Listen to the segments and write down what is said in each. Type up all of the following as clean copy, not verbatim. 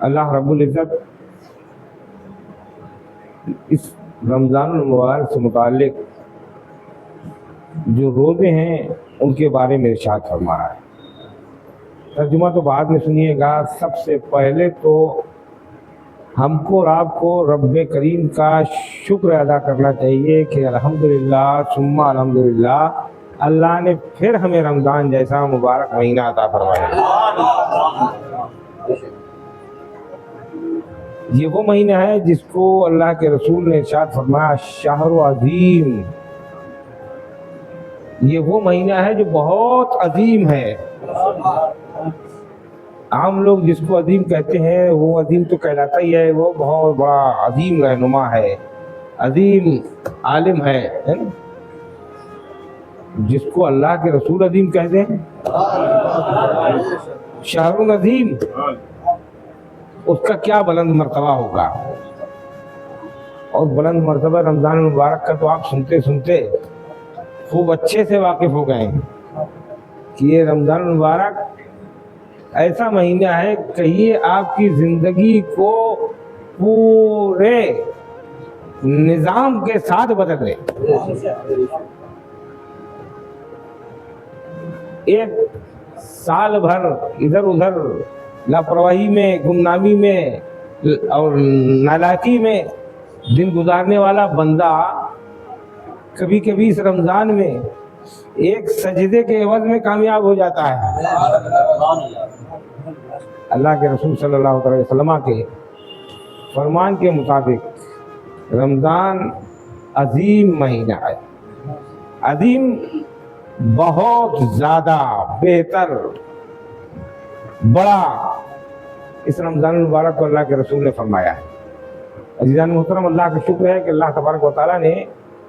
اللہ رب العزت اس رمضان المبارک سے متعلق جو روزے ہیں ان کے بارے میں ارشاد فرما رہا ہے. ترجمہ تو بعد میں سنیے گا. سب سے پہلے تو ہم کو اور آپ کو رب کریم کا شکر ادا کرنا چاہیے کہ الحمدللہ ثم الحمدللہ اللہ نے پھر ہمیں رمضان جیسا مبارک مہینہ عطا فرمایا. یہ وہ مہینہ ہے جس کو اللہ کے رسول نے ارشاد فرمایا شہر عظیم. یہ وہ مہینہ ہے جو بہت عظیم ہے. عام لوگ جس کو عظیم کہتے ہیں وہ عظیم تو کہلاتا ہی ہے, وہ بہت بڑا عظیم رہنما ہے, عظیم عالم ہے نا. جس کو اللہ کے رسول عظیم کہتے ہیں شہر عظیم, اس کا کیا بلند مرتبہ ہوگا. اور بلند مرتبہ رمضان المبارک کا تو آپ سنتے سنتے خوب اچھے سے واقف ہو گئے ہیں کہ یہ رمضان المبارک ایسا مہینہ ہے کہیے آپ کی زندگی کو پورے نظام کے ساتھ بدل دے. ایک سال بھر ادھر ادھر لاپرواہی میں, گمنامی میں اور نالائقی میں دن گزارنے والا بندہ کبھی کبھی اس رمضان میں ایک سجدے کے عوض میں کامیاب ہو جاتا ہے. اللہ کے رسول صلی اللہ علیہ وسلم کے فرمان کے مطابق رمضان عظیم مہینہ ہے. عظیم بہت زیادہ بہتر بڑا اس رمضان المبارک کو اللہ کے رسول نے فرمایا ہے. عزیزان محترم, اللہ کا شکر ہے کہ اللہ تبارک و تعالیٰ نے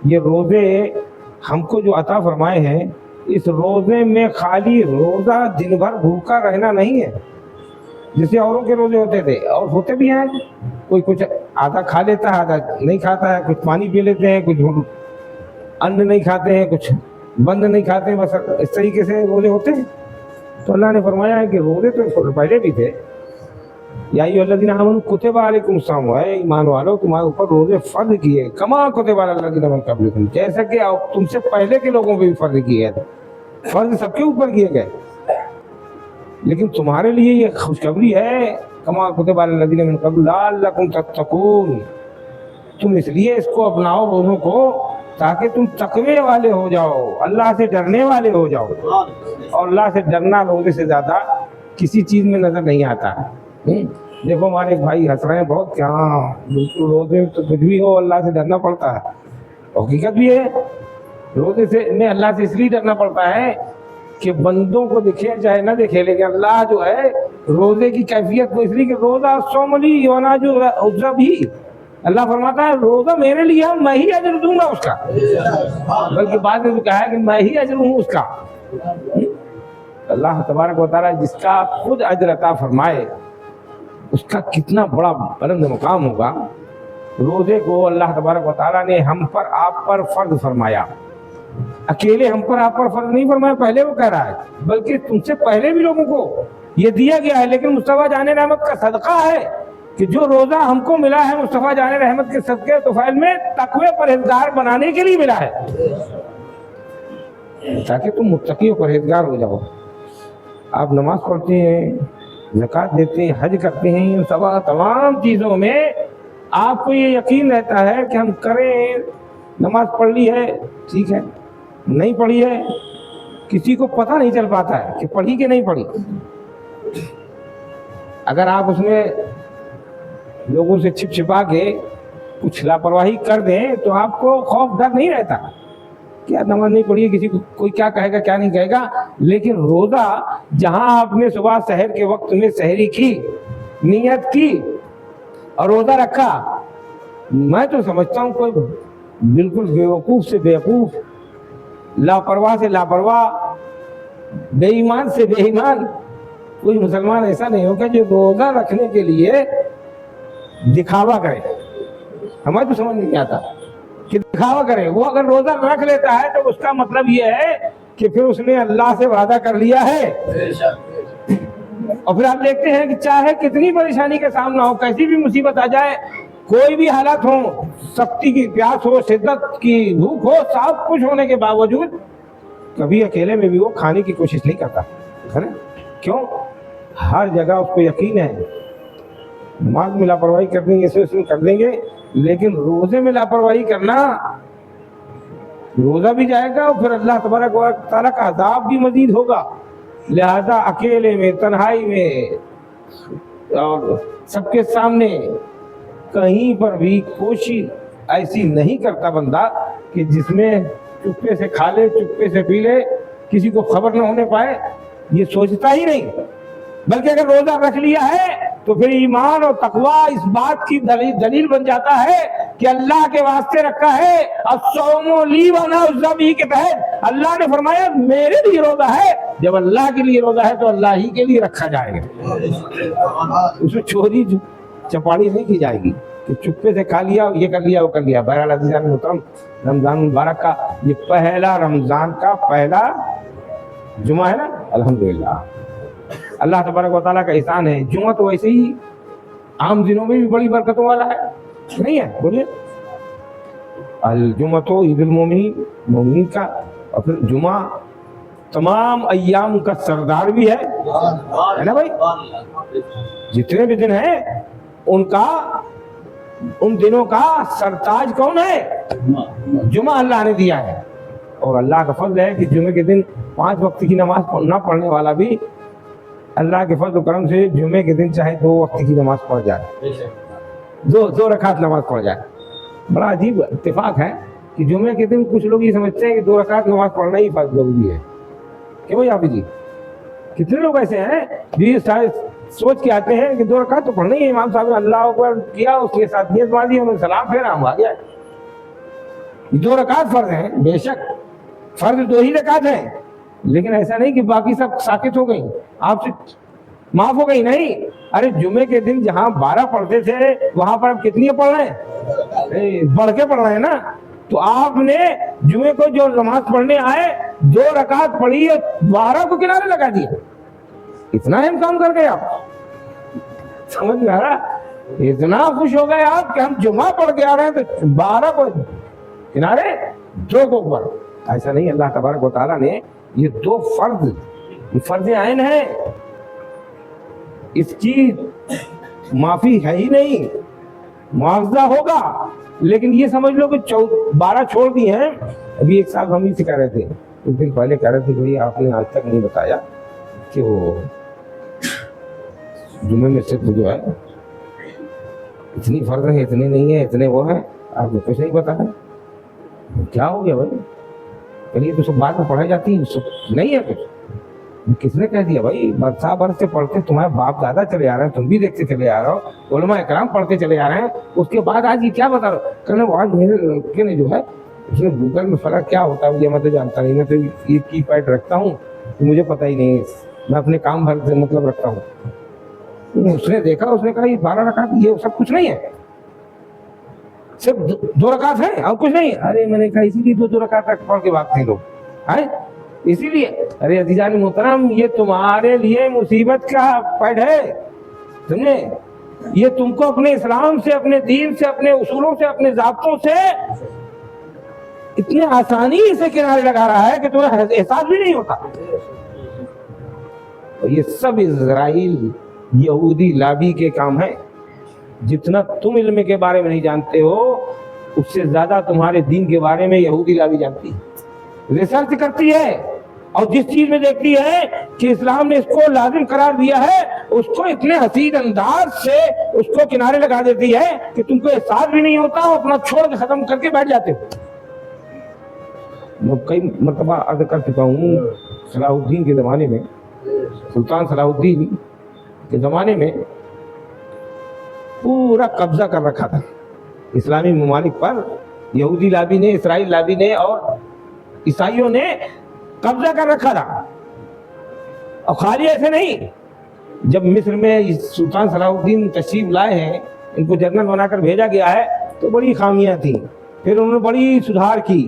یہ روزے ہم کو جو عطا فرمائے ہیں, اس روزے میں خالی روزہ دن بھر بھوکا رہنا نہیں ہے جیسے اوروں کے روزے ہوتے تھے, اور ہوتے بھی ہیں. کوئی کچھ آدھا کھا لیتا ہے, آدھا نہیں کھاتا ہے, کچھ پانی پی لیتے ہیں, کچھ ان نہیں کھاتے ہیں, کچھ بند نہیں کھاتے ہیں, بس اس طریقے سے روزے ہوتے ہیں. تو اللہ نے فرمایا ہے کہ روزے تو پہلے بھی تھے. یا ایھا الذین آمنوا کتب علیکم الصیام, ہے ایمان والو تمہارے اوپر روزے فرض کیے, کما کتب علی الذین من قبلکم, جیسا کہ تم سے پہلے کے لوگوں پہ بھی فرض کیے گئے تھے. فرض سب کے اوپر کیے گئے, لیکن تمہارے لیے یہ خوشخبری ہے کما کتب علی الذین من قبل لعلکم تتقون, تم اس لیے اس کو اپناؤ روزوں کو تاکہ تم تقوی والے ہو جاؤ, اللہ سے ڈرنے والے ہو جاؤ. اور اللہ سے ڈرنا روزے سے زیادہ کسی چیز میں نظر نہیں آتا ہے. دیکھو ہمارے ایک بھائی ہنس رہے ہیں بہت کہ ہاں بالکل روزے تو کچھ بھی ہو اللہ سے ڈرنا پڑتا ہے. حقیقت بھی ہے, روزے سے میں اللہ سے اس لیے ڈرنا پڑتا ہے کہ بندوں کو دکھے چاہے نہ دکھے, لیکن اللہ جو ہے روزے کی کیفیت کو اس لیے کہ روزہ صوم لی ونا جو عذر بھی, اللہ فرماتا ہے روزہ میرے لیے ہے, میں ہی اجر دوں گا اس کا. بلکہ بعد میں کہا ہے کہ میں ہی اجر ہوں اس کا. اللہ تبارک و تعالیٰ جس کا خود اجر عطا فرمائے اس کا کتنا بڑا بلند مقام ہوگا. روزے کو اللہ تبارک و تعالیٰ نے ہم پر آپ پر فرض فرمایا. اکیلے ہم پر آپ پر فرض نہیں فرمایا, پہلے وہ کہہ رہا ہے, بلکہ تم سے پہلے بھی لوگوں کو یہ دیا گیا ہے. لیکن مصطفیٰ جان رحمت کا صدقہ ہے کہ جو روزہ ہم کو ملا ہے مصطفیٰ جان رحمت کے صدقے طفیل میں تقوی پرہیزگار بنانے کے لیے ملا ہے, تاکہ تم متقی و پرہیزگار ہو جاؤ. آپ نماز پڑھتے ہیں, زکوٰۃ دیتے ہیں, حج کرتے ہیں, ان تمام چیزوں میں آپ کو یہ یقین رہتا ہے کہ ہم کریں. نماز پڑھ لی ہے ٹھیک ہے, نہیں پڑھی ہے کسی کو پتہ نہیں چل پاتا ہے کہ پڑھی کہ نہیں پڑھی. اگر آپ اس میں لوگوں سے چھپ چھپا کے کچھ لاپرواہی کر دیں تو آپ کو خوف ڈر نہیں رہتا کیا نماز نہیں پڑھی ہے, کسی کو کوئی کیا کہے گا کیا نہیں کہے گا. لیکن روزہ جہاں آپ نے صبح سحر کے وقت میں سحری کی, نیت کی اور روزہ رکھا, میں تو سمجھتا ہوں کوئی بالکل بیوقوف سے بیوقوف, لاپرواہ سے لاپرواہ, بے ایمان سے بے ایمان کوئی مسلمان ایسا نہیں ہوگا جو روزہ رکھنے کے لیے دکھاوا کرے. ہمیں تو سمجھ نہیں آتا کہ دکھاوا کرے. وہ اگر روزہ رکھ لیتا ہے تو اس کا مطلب یہ ہے کہ پھر اس نے اللہ سے وعدہ کر لیا ہے اور پھر آپ دیکھتے ہیں کہ چاہے کتنی پریشانی کا سامنا ہو، کیسی بھی مصیبت آ جائے، کوئی بھی حالات ہوں، سختی کی پیاس ہو، شدت کی بھوک ہو، سب کچھ ہونے کے باوجود کبھی اکیلے میں بھی وہ کھانے کی کوشش نہیں کرتا ہے نا؟ کیوں؟ ہر جگہ اس کو یقین ہے نماز میں لاپرواہی کر دیں گے، اس میں کر دیں گے، لیکن روزے میں لاپرواہی کرنا، روزہ بھی جائے گا اور پھر اللہ تبارک و تعالیٰ کا عذاب بھی مزید ہوگا۔ لہذا اکیلے میں، تنہائی میں اور سب کے سامنے کہیں پر بھی کوشش ایسی نہیں کرتا بندہ کہ جس میں چپے سے کھا لے، چپے سے پی لے، کسی کو خبر نہ ہونے پائے، یہ سوچتا ہی نہیں۔ بلکہ اگر روزہ رکھ لیا ہے تو پھر ایمان اور تقوی اس بات کی دلیل بن جاتا ہے کہ اللہ کے واسطے رکھا ہے۔ الصوم لی وانا اجزی بہ کے تحت اللہ نے فرمایا میرے لیے روزہ ہے، جب اللہ کے لیے روزہ ہے تو اللہ ہی کے لیے رکھا جائے گا، اس میں چوری چپاڑی نہیں کی جائے گی کہ چپے سے کھا لیا، یہ کر لیا، وہ کر لیا۔ بہرحال عزیزان محترم، رمضان مبارک کا یہ پہلا، رمضان کا پہلا جمعہ ہے نا، الحمدللہ اللہ تبارک و تعالیٰ کا احسان ہے۔ جمعہ تو ویسے ہی عام دنوں میں بھی بڑی برکتوں والا ہے، نہیں ہے؟ بولیے، الجمعہ تو عید المومنین، مومنین کا، اور پھر جمعہ تمام ایام کا سردار بھی ہے نا بھائی؟ جتنے بھی دن ہیں ان دنوں کا سرتاج کون ہے؟ جمعہ اللہ نے دیا ہے۔ اور اللہ کا فضل ہے کہ جمعے کے دن 5 وقت کی نماز نہ پڑھنے والا بھی اللہ کے فضل و کرم سے جمعے کے دن چاہے 2 وقت کی نماز پڑھ جائے، دو رکعت نماز پڑھ جائے۔ بڑا عجیب اتفاق ہے کہ جمعے کے دن کچھ لوگ یہ سمجھتے ہیں کہ 2 رکعت نماز پڑھنا ہی ضروری ہے۔ کیوں بھائی حافظ جی؟ کتنے لوگ ایسے ہیں جو یہ سوچ کے آتے ہیں کہ 2 رکعت تو پڑھنا ہی ہے، امام صاحب نے اللہ اکبر کیا، اس کے ساتھ نیت ماری، انہوں نے سلام پھیرا، ہم آ گیا۔ 2 رکعت فرض ہیں، بے شک فرض 2 ہی رکعت ہیں، لیکن ایسا نہیں کہ باقی سب ساکت ہو گئی، آپ سے معاف ہو گئی، نہیں۔ ارے جمعے کے دن جہاں 12 پڑھتے تھے وہاں پر اب کتنی پڑھ رہے ہیں؟ بڑھ کے پڑھ رہے ہیں نا۔ تو آپ نے جمعے کو جو نماز پڑھنے آئے 2 رکعت پڑھی اور 12 کو کنارے لگا دیا، اتنا اہم کام کر گئے آپ، سمجھ میں آ رہا؟ اتنا خوش ہو گئے آپ کہ ہم جمعہ پڑھ کے آ رہے ہیں تو 12 کو کنارے، 2 کو اوپر۔ ایسا نہیں، اللہ تبارک و تعالیٰ نے یہ 2 فرض عین ہیں، اس کی معافی ہے ہی نہیں، معاوضہ ہوگا، لیکن یہ سمجھ لو کہ 12 چھوڑ دی ہیں۔ ابھی ایک صاحب ہم ہی سے کہہ رہے تھے، کچھ دن پہلے کہہ رہے تھے کہ آپ نے آج تک نہیں بتایا کہ وہ جمعے میں صرف جو ہے اتنی فرض ہیں، اتنے نہیں ہیں، اتنے وہ ہیں، آپ نے کچھ نہیں بتایا۔ کیا ہو گیا بھائی؟ پہلے تو سب بعد میں پڑھائی جاتی ہیں، سب نہیں ہے کچھ۔ کس نے کہہ دیا بھای؟ برسا برس سے پڑھتے تمہارے باپ دادا چلے آ رہے ہیں، تم بھی دیکھتے چلے آ رہے ہو، علماء اکرام پڑھتے چلے آ رہے ہیں، اس کے بعد آج یہ کیا بتا رہا ہو؟ کہنے وہ آج میرے لڑکے نے جو ہے اس میں گوگل میں فرق کیا ہوتا ہے یہ میں تو جانتا نہیں، میں تو یہ کی پیڈ رکھتا ہوں تو مجھے پتہ ہی نہیں، میں اپنے کام بھر سے مطلب رکھتا ہوں۔ اس نے دیکھا، اس نے کہا یہ 12 رکعت یہ سب کچھ نہیں ہے، صرف 2 رکعت ہیں اور کچھ نہیں۔ ارے میں نے کہا اسی لیے 2 رکعت تک پڑھ کے بھاگتے ہیں لوگ، ہیں اسی لیے۔ ارے عزیزان محترم، یہ تمہارے لیے مصیبت کا پیڈ ہے، سمجھے؟ یہ تم کو اپنے اسلام سے، اپنے دین سے، اپنے اصولوں سے، اپنے ضابطوں سے اتنی آسانی سے کنارے لگا رہا ہے کہ تمہیں احساس بھی نہیں ہوتا۔ اور یہ سب اسرائیل یہودی لابی کے کام ہیں۔ جتنا تم علم کے بارے میں نہیں جانتے ہو، اس سے زیادہ تمہارے دین کے بارے میں یہودی لابی جانتی ہے، ریسرچ کرتی ہے، اور جس چیز میں دیکھتی ہے کہ اسلام نے اس کو لازم قرار دیا ہے، اس کو اتنے حسین انداز سے اس کو کنارے لگا دیتی ہے کہ تم کو احساس بھی نہیں ہوتا، اپنا چھوڑ کے ختم کر کے بیٹھ جاتے ہو۔ میں کئی مرتبہ عرض کر چکا ہوں، صلاح الدین کے زمانے میں، سلطان صلاح الدین کے زمانے میں پورا قبضہ کر رکھا تھا اسلامی ممالک پر، یہودی لابی نے، اسرائیل لابی نے اور عیسائیوں نے قبضہ کر رکھا تھا۔ اور خالی ایسے نہیں، جب مصر میں سلطان صلاح الدین تشریف لائے ہیں، ان کو جنرل بنا کر بھیجا گیا ہے تو بڑی خامیاں تھیں، پھر انہوں نے بڑی سدھار کی،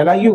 LIU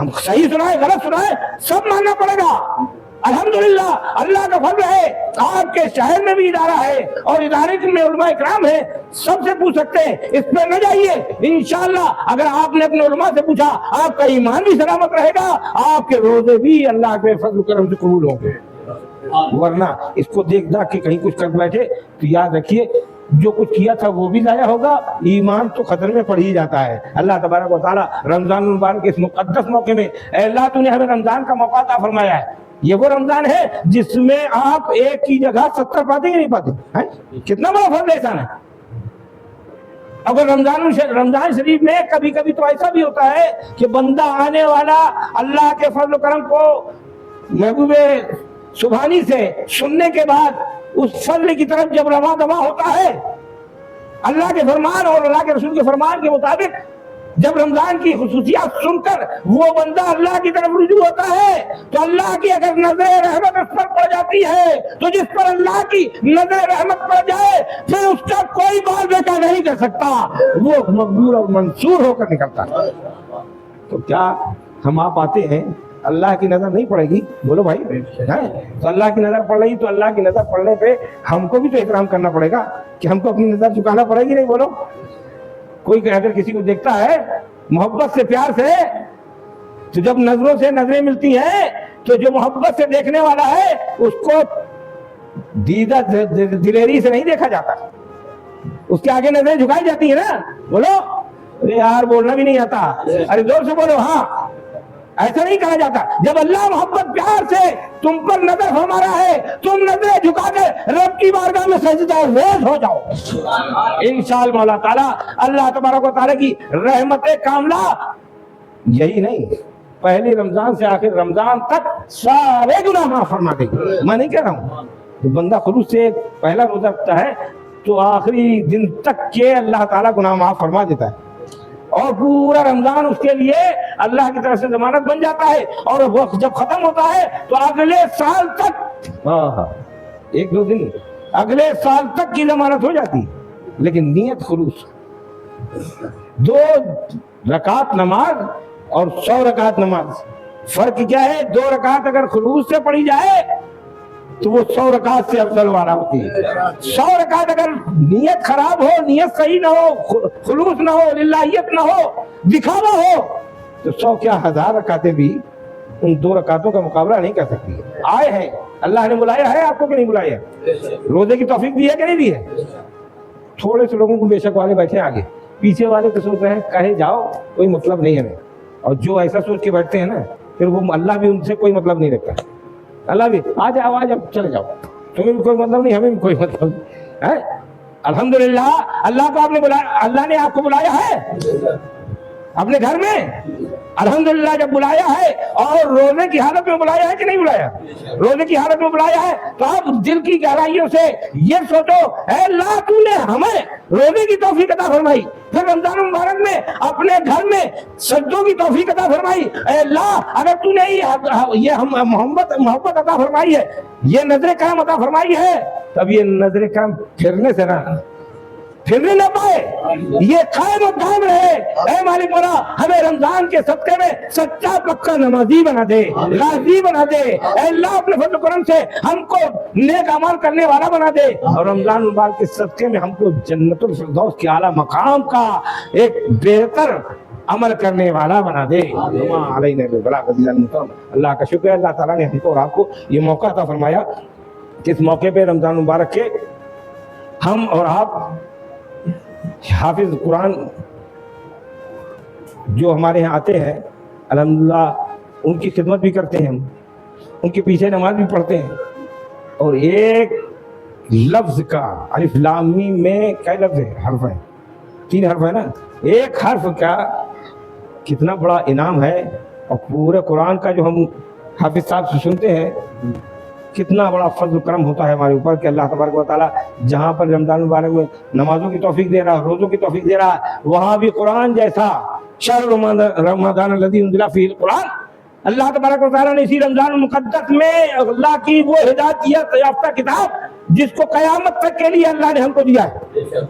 ہم صحیح سنائے غلط سنائے سب ماننا پڑے گا. الحمدللہ اللہ کا فضل ہے آپ کے شہر میں بھی ادارہ ہے اور ادارے میں علماء اکرام ہے, سب سے پوچھ سکتے ہیں, اس پہ نہ جائیے. انشاءاللہ اگر آپ نے اپنے علماء سے پوچھا آپ کا ایمان بھی سلامت رہے گا, آپ کے روزے بھی اللہ کے فضل و کرم سے قبول ہوں گے. ورنہ اس کو دیکھ داکھ کے کہیں کچھ کر بیٹھے تو یاد رکھیے جو کچھ کیا تھا وہ بھی ضائع ہوگا, ایمان تو خطرے میں پڑ ہی جاتا ہے. اللہ تبارک و تعالیٰ رمضان المبارک کے اس مقدس موقع میں, اے اللہ تو نے ہمیں رمضان کا موقع عطا فرمایا ہے. یہ وہ رمضان ہے جس میں آپ ایک کی جگہ 70 پاتے کہ نہیں پاتے؟ کتنا بڑا فضل احسان ہے. اگر رمضان شریف میں کبھی کبھی تو ایسا بھی ہوتا ہے کہ بندہ آنے والا اللہ کے فضل و کرم کو محبوب سبحانی سے سننے کے بعد اس فضل کی طرف جب رواں دواں ہوتا ہے, اللہ کے فرمان اور اللہ کے رسول کے فرمان کے مطابق جب رمضان کی خصوصیات سن کر وہ بندہ اللہ کی طرف رجوع ہوتا ہے تو اللہ کی اگر نظر رحمت اس پر پڑ جاتی ہے تو جس پر اللہ کی نظر رحمت پڑ جائے پھر اس کا کوئی بال بیٹا نہیں کر سکتا, وہ مقبول اور منصور ہو کر نکلتا ہے. تو کیا ہم آپ آتے ہیں اللہ کی نظر نہیں پڑے گی؟ بولو بھائی, تو اللہ کی نظر پڑ رہی تو اللہ کی نظر پڑنے پہ ہم کو بھی تو احترام کرنا پڑے گا کہ ہم کو اپنی نظر جھکانا پڑے گی. نہیں بولو, کوئی اگر کسی کو دیکھتا ہے محبت سے پیار سے تو جب نظروں سے نظریں ملتی ہیں تو جو محبت سے دیکھنے والا ہے اس کو دیدہ دلیری سے نہیں دیکھا جاتا, اس کے آگے نظریں جھکائی جاتی ہیں نا. بولو, ارے یار بولنا بھی نہیں آتا, ارے زور سے بولو. ہاں, ایسا نہیں کہا جاتا. جب اللہ محبت پیار سے تم پر نظر فرما رہا ہے تم نظریں جھکا کے رب کی بارگاہ میں سجدہ ریز ہو جاؤ. انشاءاللہ مولا تعالیٰ اللہ تبارک و تعالیٰ کی رحمت کاملہ یہی نہیں, پہلے رمضان سے آخر رمضان تک سارے گناہ معاف فرما دے گی. میں نہیں کہہ رہا ہوں, تو بندہ خلوص سے پہلا روزہ رکھتا ہے تو آخری دن تک کے اللہ تعالیٰ گناہ معاف فرما دیتا ہے اور پورا رمضان اس کے لیے اللہ کی طرف سے ضمانت بن جاتا ہے. اور وقت جب ختم ہوتا ہے تو اگلے سال تک, ایک دو دن, اگلے سال تک کی ضمانت ہو جاتی. لیکن نیت خلوص, 2 رکعت نماز اور 100 رکعت نماز, فرق کیا ہے؟ 2 رکعت اگر خلوص سے پڑھی جائے تو وہ 100 رکعت سے افضل والا ہوتی ہے. 100 رکعت اگر نیت خراب ہو, نیت صحیح نہ ہو, خلوص نہ ہو, للہیت نہ ہو, دکھاوا ہو, تو 100 کیا 1000 رکعتیں بھی ان 2 رکعتوں کا مقابلہ نہیں کر سکتی. آئے ہیں, اللہ نے بلایا ہے آپ کو کہ نہیں بلایا؟ روزے کی توفیق دی ہے کہ نہیں دی ہے؟ تھوڑے سے لوگوں کو بے شک والے بیٹھے آگے, پیچھے والے تو سوچ رہے ہیں کہے جاؤ کوئی مطلب نہیں ہے. اور جو ایسا سوچ کے بیٹھتے ہیں نا پھر وہ اللہ بھی ان سے کوئی مطلب نہیں رکھتا. اللہ بھی آ جاؤ چلے جاؤ, تمہیں بھی کوئی مطلب نہیں, ہمیں بھی کوئی مطلب نہیں. الحمدللہ اللہ کو آپ نے بلایا, اللہ نے آپ کو بلایا ہے اپنے گھر میں. الحمدللہ جب بلایا ہے اور روزے کی حالت میں بلایا ہے کہ نہیں بلایا؟ روزے کی حالت میں بلایا ہے تو آپ دل کی گہرائیوں سے یہ سوچو, اے اللہ تو نے ہمیں روزے کی توفیق عطا فرمائی, پھر رمضان مبارک میں اپنے گھر میں سجدوں کی توفیق عطا فرمائی. اے اللہ اگر تو نے یہ محبت عطا فرمائی ہے, یہ نظر کرم عطا فرمائی ہے, تب یہ نظر کرم پھرنے سے پھرنے نہ پائے, یہ قائم و دائم رہے. اے مالک مولا ہمیں رمضان کے صدقے میں سچا پکا نمازی بنا دے, غازی بنا دے. اے اللہ اپنے فضل و کرم سے ہم کو نیک عمل کرنے والا بنا دے, اور رمضان مبارک کے صدقے میں ہم کو جنت الفردوس کے اعلیٰ مقام کا ایک بہتر عمل کرنے والا بنا دے. اللہ کا شکر ہے, اللہ تعالیٰ نے ہم کو اور آپ کو یہ موقع عطا فرمایا کہ اس موقع پہ رمضان مبارک کے ہم اور آپ حافظ قرآن جو ہمارے یہاں آتے ہیں الحمدللہ ان کی خدمت بھی کرتے ہیں, ہم ان کے پیچھے نماز بھی پڑھتے ہیں. اور ایک لفظ کا الف لام میم میں کئی لفظ ہے, حرف ہے, 3 حرف ہے نا, ایک حرف کا کتنا بڑا انعام ہے. اور پورے قرآن کا جو ہم حافظ صاحب سے سنتے ہیں کتنا بڑا فضل و کرم ہوتا ہے ہمارے اوپر کہ اللہ تبارک و تعالیٰ جہاں پر رمضان مبارک میں نمازوں کی توفیق دے رہا ہے, روزوں کی توفیق دے رہا ہے, وہاں بھی قرآن جیسا شہر رمضان الذی انزل فیہ القرآن, اللہ تبارک و تعالیٰ نے اسی رمضان المقدس میں اللہ کی وہ ہدایت یافتہ کتاب جس کو قیامت تک کے لیے اللہ نے ہم کو دیا ہے,